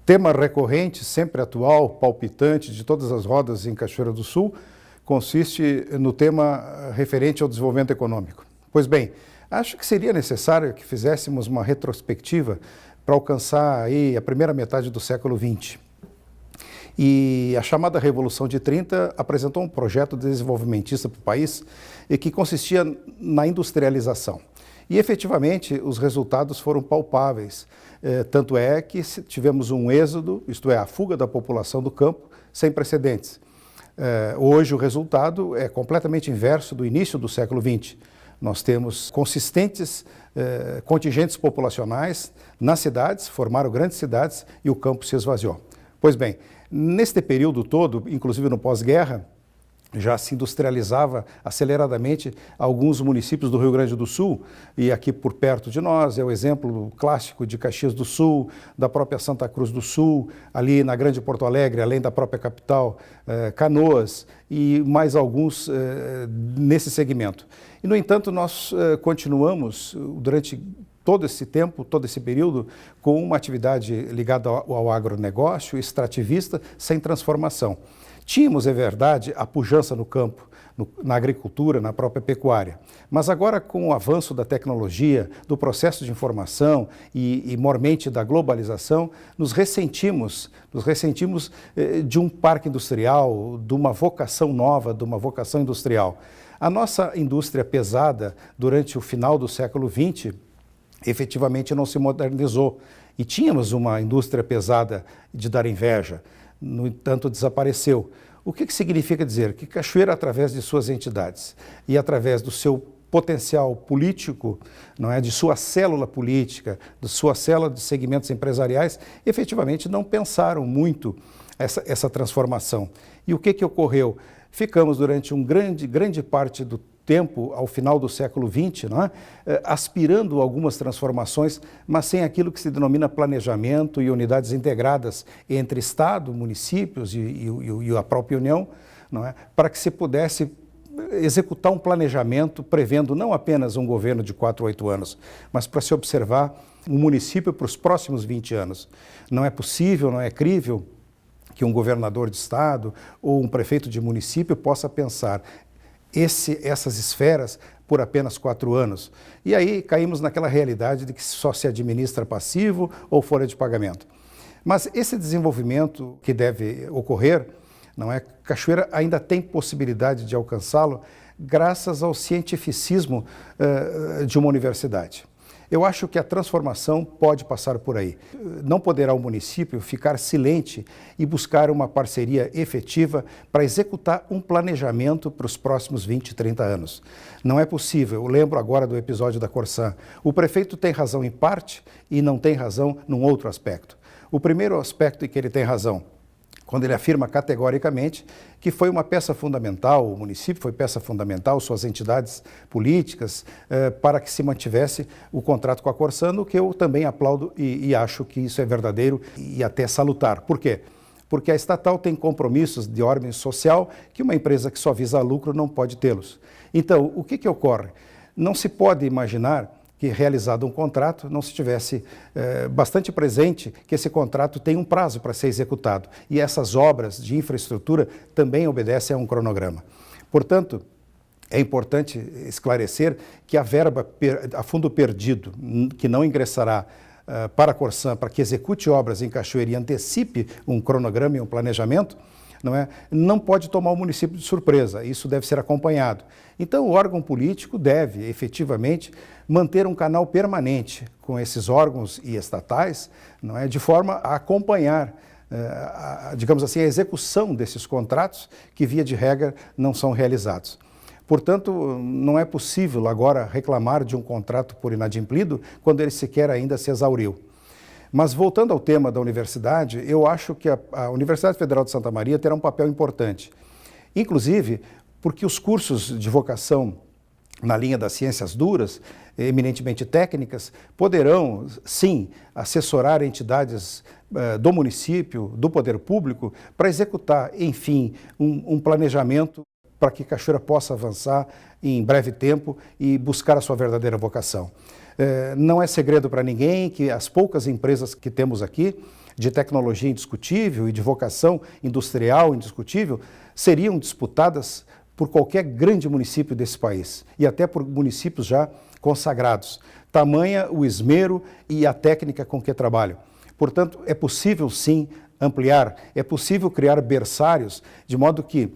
tema recorrente, sempre atual, palpitante de todas as rodas em Cachoeira do Sul, consiste no tema referente ao desenvolvimento econômico. Pois bem, acho que seria necessário que fizéssemos uma retrospectiva para alcançar aí a primeira metade do século XX. E a chamada Revolução de 30 apresentou um projeto desenvolvimentista para o país e que consistia na industrialização. E efetivamente os resultados foram palpáveis, tanto é que tivemos um êxodo, isto é, a fuga da população do campo, sem precedentes. Hoje o resultado é completamente inverso do início do século XX. Nós temos consistentes contingentes populacionais nas cidades, formaram grandes cidades e o campo se esvaziou. Pois bem, neste período todo, inclusive no pós-guerra, já se industrializava aceleradamente alguns municípios do Rio Grande do Sul, e aqui por perto de nós é o exemplo clássico de Caxias do Sul, da própria Santa Cruz do Sul, ali na Grande Porto Alegre, além da própria capital, Canoas e mais alguns nesse segmento. E, no entanto, nós continuamos durante todo esse tempo, todo esse período, com uma atividade ligada ao agronegócio, extrativista, sem transformação. Tínhamos, é verdade, a pujança no campo, na agricultura, na própria pecuária. Mas agora, com o avanço da tecnologia, do processo de informação e mormente da globalização, nos ressentimos de um parque industrial, de uma vocação nova, de uma vocação industrial. A nossa indústria pesada, durante o final do século XX, efetivamente não se modernizou. E tínhamos uma indústria pesada de dar inveja. No entanto, desapareceu. O que significa dizer? Que Cachoeira, através de suas entidades e através do seu potencial político, não é, de sua célula política, de sua célula de segmentos empresariais, efetivamente não pensaram muito essa transformação. E o que ocorreu? Ficamos durante grande parte do tempo, ao final do século XX, não é? Aspirando algumas transformações, mas sem aquilo que se denomina planejamento e unidades integradas entre Estado, municípios e a própria União, não é? Para que se pudesse executar um planejamento prevendo não apenas um governo de 4 a 8 anos, mas para se observar um município para os próximos 20 anos. Não é possível, não é crível que um governador de Estado ou um prefeito de município possa pensar essas esferas por apenas 4 anos. E aí caímos naquela realidade de que só se administra passivo ou folha de pagamento. Mas esse desenvolvimento que deve ocorrer, não é? Cachoeira ainda tem possibilidade de alcançá-lo graças ao cientificismo de uma universidade. Eu acho que a transformação pode passar por aí. Não poderá o município ficar silente e buscar uma parceria efetiva para executar um planejamento para os próximos 20, 30 anos. Não é possível. Eu lembro agora do episódio da Corsã. O prefeito tem razão em parte e não tem razão num outro aspecto. O primeiro aspecto em que ele tem razão, quando ele afirma categoricamente que foi uma peça fundamental, o município foi peça fundamental, suas entidades políticas, para que se mantivesse o contrato com a Corsã, o que eu também aplaudo e acho que isso é verdadeiro e até salutar. Por quê? Porque a estatal tem compromissos de ordem social que uma empresa que só visa lucro não pode tê-los. Então, o que ocorre? Não se pode imaginar que, realizado um contrato, não se tivesse bastante presente que esse contrato tem um prazo para ser executado. E essas obras de infraestrutura também obedecem a um cronograma. Portanto, é importante esclarecer que a verba a fundo perdido, que não ingressará para a Corsã, para que execute obras em Cachoeira e antecipe um cronograma e um planejamento, não pode tomar o município de surpresa, isso deve ser acompanhado. Então o órgão político deve efetivamente manter um canal permanente com esses órgãos e estatais, de forma a acompanhar, digamos assim, a execução desses contratos que via de regra não são realizados. Portanto, não é possível agora reclamar de um contrato por inadimplido quando ele sequer ainda se exauriu. Mas voltando ao tema da universidade, eu acho que a Universidade Federal de Santa Maria terá um papel importante. Inclusive, porque os cursos de vocação na linha das ciências duras, eminentemente técnicas, poderão, sim, assessorar entidades do município, do poder público, para executar, enfim, um planejamento para que Cachoeira possa avançar em breve tempo e buscar a sua verdadeira vocação. Não é segredo para ninguém que as poucas empresas que temos aqui, de tecnologia indiscutível e de vocação industrial indiscutível, seriam disputadas por qualquer grande município desse país e até por municípios já consagrados. Tamanha o esmero e a técnica com que trabalham. Portanto, é possível sim ampliar, é possível criar berçários de modo que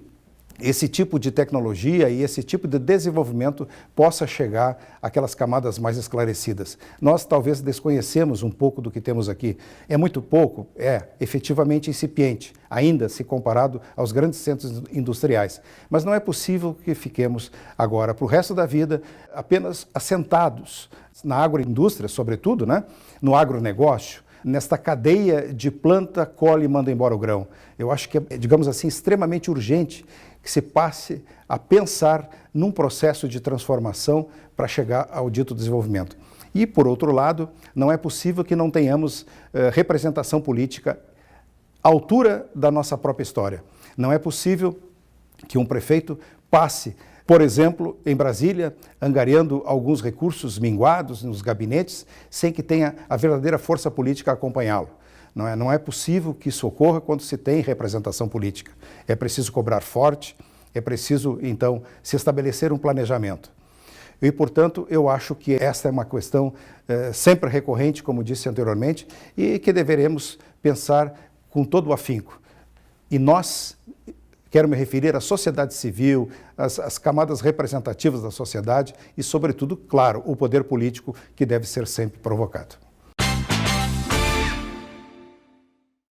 esse tipo de tecnologia e esse tipo de desenvolvimento possa chegar àquelas camadas mais esclarecidas. Nós talvez desconhecemos um pouco do que temos aqui. É muito pouco? É, efetivamente incipiente, ainda se comparado aos grandes centros industriais. Mas não é possível que fiquemos agora, para o resto da vida, apenas assentados na agroindústria, sobretudo, né? No agronegócio, nesta cadeia de planta, colhe e manda embora o grão. Eu acho que é, digamos assim, extremamente urgente que se passe a pensar num processo de transformação para chegar ao dito desenvolvimento. E, por outro lado, não é possível que não tenhamos representação política à altura da nossa própria história. Não é possível que um prefeito passe, por exemplo, em Brasília, angariando alguns recursos minguados nos gabinetes, sem que tenha a verdadeira força política a acompanhá-lo. Não é possível que isso ocorra quando se tem representação política. É preciso cobrar forte, é preciso, então, se estabelecer um planejamento. E, portanto, eu acho que esta é uma questão sempre recorrente, como disse anteriormente, e que deveremos pensar com todo o afinco. E nós, quero me referir à sociedade civil, às camadas representativas da sociedade e, sobretudo, claro, o poder político que deve ser sempre provocado.